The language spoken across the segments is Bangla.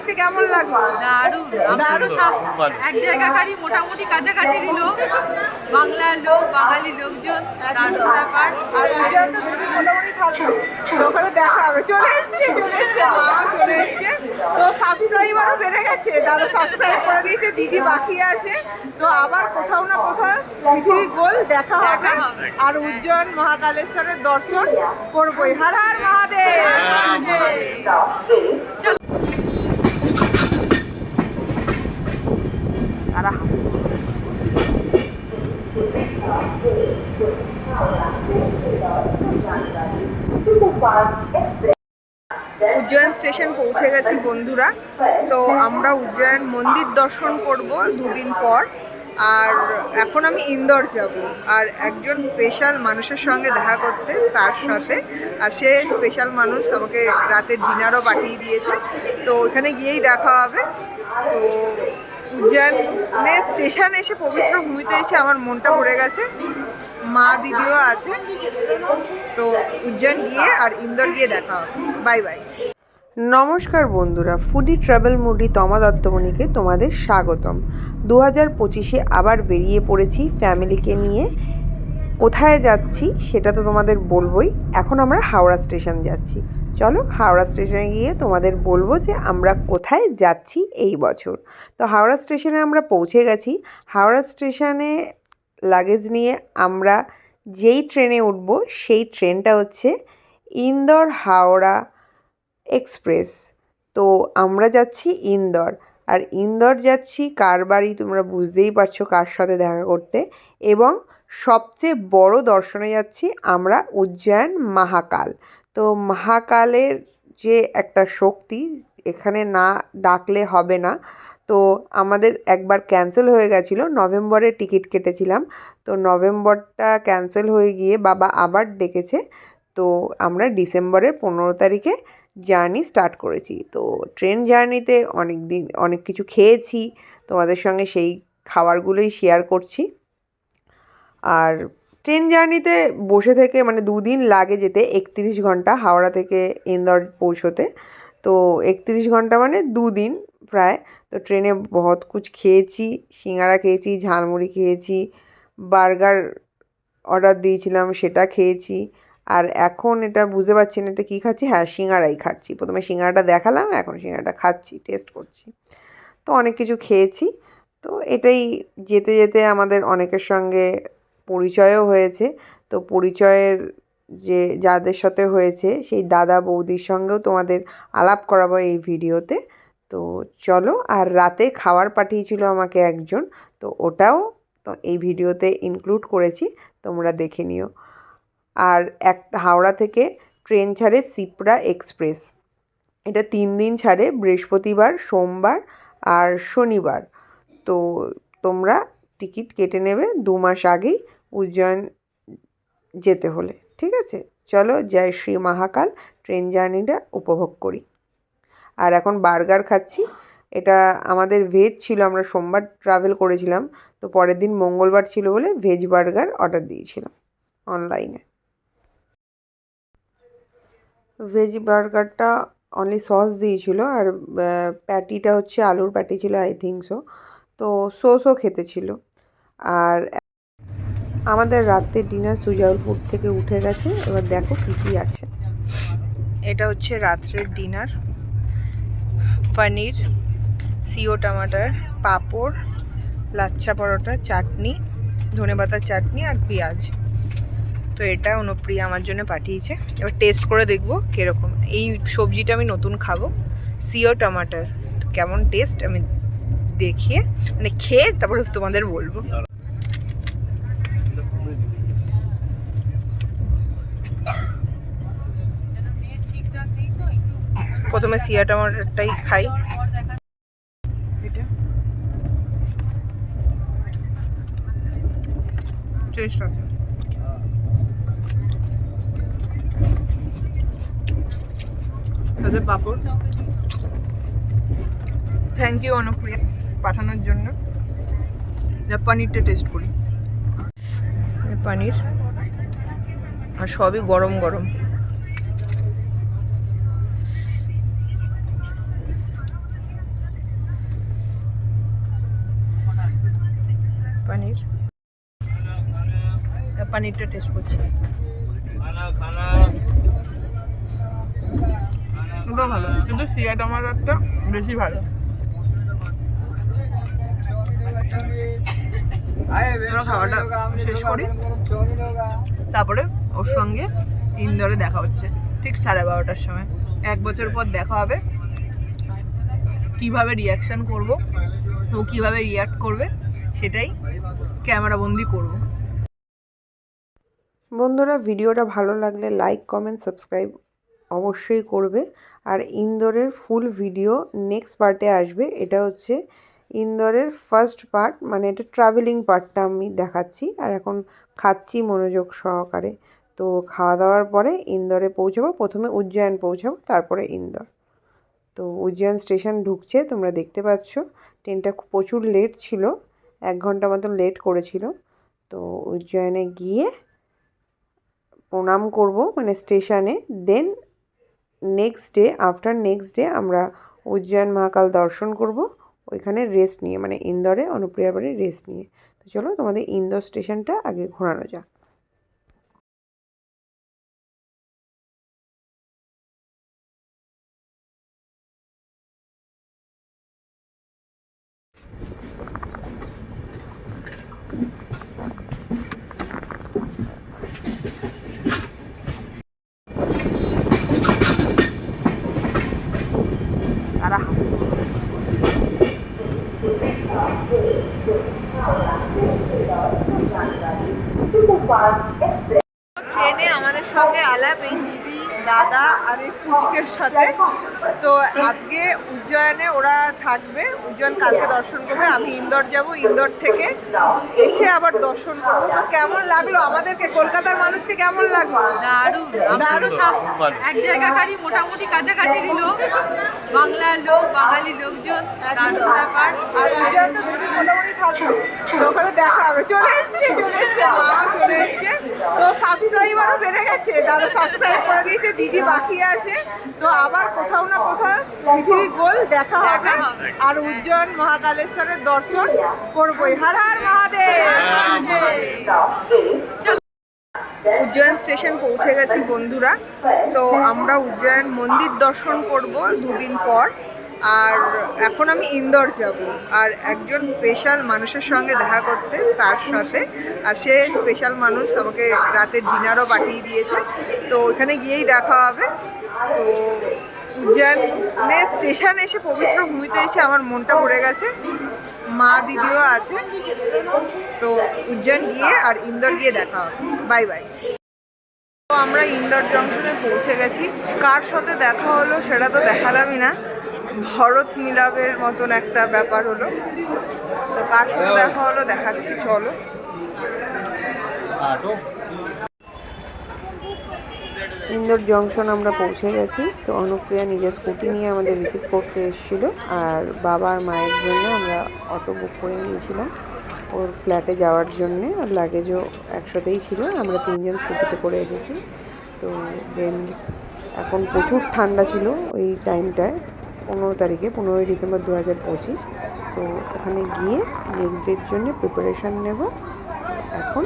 আজকে কেমন লাগলো? দারুণ। দারুণ সব এক জায়গাকারই মোটামুটি কাছাকাছি লোক, বাংলার লোক, বাঙালি লোকজন, দারুণ ব্যাপার। আর উজ্জয়ন তো দুদিন মোটামুটি থাকবে, তো ওখানে দেখা হবে। চলে এসছে মাও চলে এসছে। তো সাবস্ক্রাইবারও বেড়ে গেছে, দাদা সাবস্ক্রাইব করে দিয়েছে, দিদি বাকি আছে। তো আবার কোথাও না কোথাও পৃথিবীর গোল দেখা হবে। আর উজ্জয়ন মহাকালেশ্বরের দর্শন করবোই। হর হর মহাদেব। উজ্জয়ন স্টেশন পৌঁছে গেছি বন্ধুরা। তো আমরা উজ্জয়ন মন্দির দর্শন করব দুদিন পর। আর এখন আমি ইন্দোর যাব আর একজন স্পেশাল মানুষের সঙ্গে দেখা করতে, তার সাথে। আর সে স্পেশাল মানুষ আমাকে রাতের ডিনারও পাঠিয়ে দিয়েছে, তো ওইখানে গিয়েই দেখা হবে। তো উজ্জয়নে স্টেশন এসে, পবিত্র ভূমিতে এসে আমার মনটা ভরে গেছে। মা দিদিও আছে, তো উজ্জয়ন গিয়ে আর ইন্দোর গিয়ে দেখা হবে। Bye bye. নমস্কার বন্ধুরা, ফুডি ট্রাভেল মুডি তমা দত্তমণিকে তোমাদের স্বাগতম। 2025-এ আবার বেরিয়ে পড়েছি ফ্যামিলিকে নিয়ে। কোথায় যাচ্ছি সেটা তো তোমাদের বলবোই। এখন আমরা হাওড়া স্টেশন যাচ্ছি। চলো হাওড়া স্টেশনে গিয়ে তোমাদের বলবো যে আমরা কোথায় যাচ্ছি এই বছর। তো হাওড়া স্টেশনে আমরা পৌঁছে গেছি। হাওড়া স্টেশনে লাগেজ নিয়ে আমরা যেই ট্রেনে উঠব, সেই ট্রেনটা হচ্ছে ইন্দোর হাওড়া এক্সপ্রেস। তো আমরা যাচ্ছি ইন্দোর। আর ইন্দোর যাচ্ছি কার বাড়ি তোমরা বুঝতেই পারছো, কার সাথে দেখা করতে। এবং সবচেয়ে বড় দর্শনে যাচ্ছি আমরা উজ্জয়ন মহাকাল। তো মহাকালের যে একটা শক্তি, এখানে না ডাকলে হবে না। তো আমাদের একবার ক্যান্সেল হয়ে গেছিলো, নভেম্বরে টিকিট কেটেছিলাম। তো নভেম্বরটা ক্যান্সেল হয়ে গিয়ে বাবা আবার ডেকেছে। তো আমরা ডিসেম্বরের 15 তারিখে জার্নি স্টার্ট করেছি। তো ট্রেন জার্নিতে অনেক কিছু খেয়েছি, তোমাদের সঙ্গে সেই খাবারগুলোই শেয়ার করছি। আর ট্রেন জার্নিতে বসে থেকে মানে 2 দিন লাগে যেতে, 31 ঘন্টা হাওড়া থেকে ইন্দোর পৌঁছোতে। তো 31 ঘন্টা মানে 2 দিন প্রায়। তো ট্রেনে বহুত কুছ খেয়েছি, সিঙ্গারা খেয়েছি, ঝালমুড়ি খেয়েছি, বার্গার অর্ডার দিয়েছিলাম সেটা খেয়েছি। আর এখন এটা বুঝতে পারছি না এটা কী খাচ্ছি। হ্যাঁ, সিঙ্গারাই খাচ্ছি। প্রথমে সিঙ্গারাটা দেখালাম, এখন সিঙ্গারাটা খাচ্ছি, টেস্ট করছি। তো অনেক কিছু খেয়েছি। তো এটাই যেতে যেতে আমাদের অনেকের সঙ্গে পরিচয়ও হয়েছে। তো পরিচয়ের যাদের সাথে হয়েছে সেই দাদা বৌদির সঙ্গেও তোমাদের আলাপ করাবো এই ভিডিওতে। তো চলো। আর রাতে খাবার পাঠিয়েছিল আমাকে একজন, তো ওটাও তো এই ভিডিওতে ইনক্লুড করেছি, তোমরা দেখে নিও। আর হাওড়া থেকে ট্রেন ছাড়ে সিপ্রা এক্সপ্রেস। এটা 3 দিন ছাড়ে, বৃহস্পতিবার, সোমবার আর শনিবার। তো তোমরা টিকিট কেটে নেবে 2 মাস আগেই উজ্জয়ন যেতে হলে, ঠিক আছে? চলো, জয় শ্রী মহাকাল, ট্রেন জার্নিটা উপভোগ করি। আর এখন বার্গার খাচ্ছি। এটা আমাদের ভেজ ছিল, আমরা সোমবার ট্রাভেল করেছিলাম। তো পরের দিন মঙ্গলবার ছিল বলে ভেজ বার্গার অর্ডার দিয়েছিলাম অনলাইনে। ভেজ বার্গারটা অনলি সস দিয়েছিল, আর প্যাটিটা হচ্ছে আলুর প্যাটি ছিল, আই থিঙ্ক সো। তো সোসও খেতে ছিল। আর আমাদের রাতের ডিনার সুজাউলপুর থেকে উঠে গেছে। এবার দেখো কী কী আছে। এটা হচ্ছে রাত্রের ডিনার। পনির, সিও টমাটার, পাঁপড়, লাচ্ছা পরোটা, চাটনি, ধনেপাতার চাটনি আর পেঁয়াজ। তো এটা অনুপ্রিয়া আমার জন্য পাঠিয়েছে। এবার টেস্ট করে দেখবো কীরকম। এই সবজিটা আমি নতুন খাবো, সিও টমাটার। তো কেমন টেস্ট আমি দেখিয়ে মানে খেয়ে তারপরে তোমাদের বলবো। প্রথমে সিয়া টমাটারটাই খাই। এটা টেস্ট আছে। পাপড়, থ্যাংক ইউ অনুপ্রিয়া পাঠানোর জন্য। পনিরটা টেস্ট করি। পনির আর সবই গরম গরম। পানিরটা টেস্ট করছি। ওটা ভালো, কিন্তু সিয়া টমাটোরটা বেশি ভালো। আমরা খাওয়াটা শেষ করি, তারপরে ওর সঙ্গে ইন্দোরে দেখা হচ্ছে ঠিক 12:30টার সময়। 1 বছর পর দেখা হবে। কিভাবে রিয়াকশন করব, ও কিভাবে রিয়াক্ট করবে সেটাই ক্যামেরাবন্দি করব। বন্ধুরা, ভিডিওটা ভালো লাগলে লাইক, কমেন্ট, সাবস্ক্রাইব অবশ্যই করবে। আর ইন্দোরের ফুল ভিডিও নেক্সট পার্টে আসবে। এটা হচ্ছে ইন্দোরের ফার্স্ট পার্ট, মানে এটা ট্রাভেলিং পার্টটা আমি দেখাচ্ছি। আর এখন খাচ্ছি মনোযোগ সহকারে। তো খাওয়া দাওয়ার পরে ইন্দোরে পৌঁছাবো। প্রথমে উজ্জয়ন পৌঁছাবো, তারপরে ইন্দোর। তো উজ্জয়ন স্টেশন ঢুকছে, তোমরা দেখতে পাচ্ছ। ট্রেনটা প্রচুর লেট ছিল, 1 ঘন্টা মতন লেট করেছিল। তো উজ্জয়নে গিয়ে প্রণাম করব, মানে স্টেশনে। দেন নেক্সট ডে আমরা উজ্জয়ন মহাকাল দর্শন করব, ওইখানে রেস্ট নিয়ে, মানে ইন্দোরে অনুপ্রিয়ার বাড়ি রেস্ট নিয়ে। তো চলো তোমাদের ইন্দোর স্টেশনটা আগে ঘোরানো যাক। ট্রেনে আমাদের সঙ্গে আলাপ এই দিদি, দাদা আর এই পুচকের সাথে। তো আজকে উজ্জয়নে ওরা থাকবে, উজ্জয়ন কালকে দর্শন করবে। আমি ইন্দোর যাব, ইন্দোর থেকে এসে আবার দর্শন করবো। তো কেমন লাগলো আমাদেরকে, কলকাতার মানুষকে কেমন লাগলো? দারুণ, দারুণ। সব এক জায়গাকারই মোটামুটি কাছাকাছিরই লোক, বাংলার লোক, বাঙালি লোকজন, দারুণ ব্যাপার। আর উজ্জয়ন তো দিদি মোটামুটি থাকবে, তো ওখানে দেখা হবে। চলে এসছে, মাও চলে এসছে। তো সাবস্ক্রাইবারও বেড়ে গেছে, দাদা সাবস্ক্রাইব করে দিয়েছে, দিদি বাকি আছে। তো আবার কোথাও না কোথাও পৃথিবী গোল দেখা হবে। আর উজ্জয়ন মহাকালেশ্বরের দর্শন করবোই। হর হর মহাদেব। উজ্জয়ন স্টেশন পৌঁছে গেছি বন্ধুরা। তো আমরা উজ্জয়ন মন্দির দর্শন করব 2 দিন পর। আর এখন আমি ইন্দোর যাব, আর একজন স্পেশাল মানুষের সঙ্গে দেখা করতে, তার সাথে। আর সে স্পেশাল মানুষ আমাকে রাতের ডিনারও পাঠিয়ে দিয়েছে। তো ওখানে গিয়েই দেখা হবে। তো উজ্জয়নে স্টেশন এসে, পবিত্র ভূমিতে এসে আমার মনটা ভরে গেছে। মা দিদিও আছে। তো উজ্জয়ন গিয়ে আর ইন্দোর গিয়ে দেখা হবে। Bye bye. তো আমরা ইন্দোর জংশনে পৌঁছে গেছি। কার সাথে দেখা হলো সেটা তো দেখালামই না, ভরত মিলাপের মতন একটা ব্যাপার হলো। তো কার সাথে দেখা হলো দেখাচ্ছি, চলো। ইন্দোর জংশন আমরা পৌঁছে গেছি। তো অনুপ্রিয়া নিজের স্কুটি নিয়ে আমাদের রিসিভ করতে এসেছিলো। আর বাবা আর মায়ের জন্য আমরা অটো বুক করে নিয়েছিলাম ওর ফ্ল্যাটে যাওয়ার জন্যে। আর লাগেজও একসাথেই ছিল। আমরা 3 জন স্কুটিতে করে এসেছি। তো দেন এখন প্রচুর ঠান্ডা ছিল ওই টাইমটায়, 15 তারিখে, 15ই ডিসেম্বর 2025। তো ওখানে গিয়ে নেক্সট ডের জন্য প্রিপারেশান নেব। এখন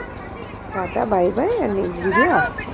টাটা, বাই বাই। আর নেক্সট ভিডিও আসছে।